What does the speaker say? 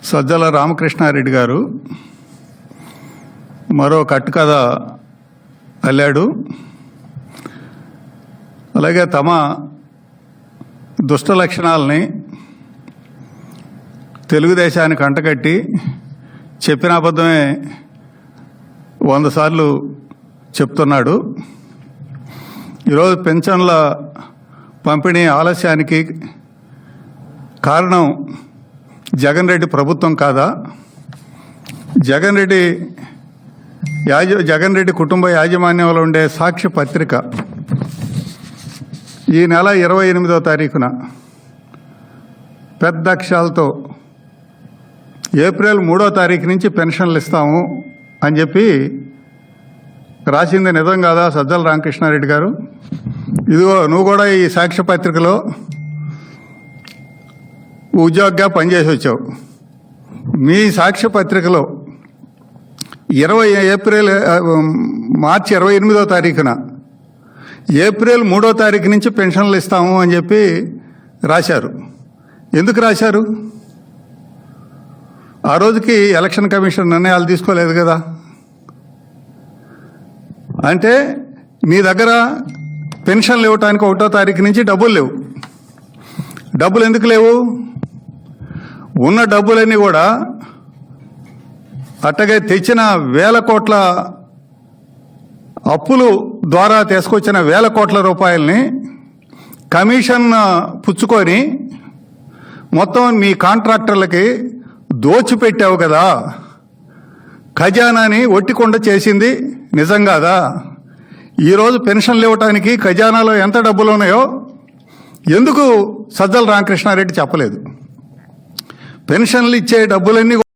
సజ్జల రామకృష్ణారెడ్డి గారు మరో కట్టుకథ అల్లాడు. అలాగే తమ దుష్ట లక్షణాలని తెలుగుదేశానికి అంటగట్టి చెప్పిన అబద్ధమే 100 సార్లు చెప్తున్నాడు. ఈరోజు పెన్షన్ల పంపిణీ ఆలస్యానికి కారణం జగన్ రెడ్డి ప్రభుత్వం కాదా? జగన్ రెడ్డి కుటుంబ యాజమాన్యంలో ఉండే సాక్షి పత్రిక ఈ నెల 28వ తారీఖున పెద్ద అక్షరాలతో ఏప్రిల్ 3వ తారీఖు నుంచి పెన్షన్లు ఇస్తాము అని చెప్పి రాసింది నిజం కాదా సజ్జల రామకృష్ణారెడ్డి గారు? ఇదిగో నువ్వు కూడా ఈ సాక్ష్య పత్రికలో ఉద్యోగిగా పనిచేసి వచ్చావు. మీ సాక్ష్య పత్రికలో మార్చి 28వ తారీఖున ఏప్రిల్ 3వ తారీఖు నుంచి పెన్షన్లు ఇస్తాము అని చెప్పి రాశారు. ఎందుకు రాశారు? ఆ రోజుకి ఎలక్షన్ కమిషన్ నిర్ణయాలు తీసుకోలేదు కదా. అంటే మీ దగ్గర పెన్షన్లు ఇవ్వటానికి 1వ తారీఖు నుంచి డబ్బులు లేవు. డబ్బులు ఎందుకు లేవు? ఉన్న డబ్బులన్నీ కూడా అట్టగే తెచ్చిన 1000 కోట్ల అప్పులు ద్వారా తీసుకొచ్చిన 1000 కోట్ల రూపాయలని కమిషన్ పుచ్చుకొని మొత్తం మీ కాంట్రాక్టర్లకి దోచిపెట్టావు కదా. ఖజానాని ఒట్టికొండ చేసింది నిజం కాదా? ఈరోజు పెన్షన్లు ఇవ్వటానికి ఖజానాలో ఎంత డబ్బులు ఉన్నాయో ఎందుకు సజ్జల రామకృష్ణారెడ్డి చెప్పలేదు? పెన్షన్లు ఇచ్చే డబ్బులన్నీ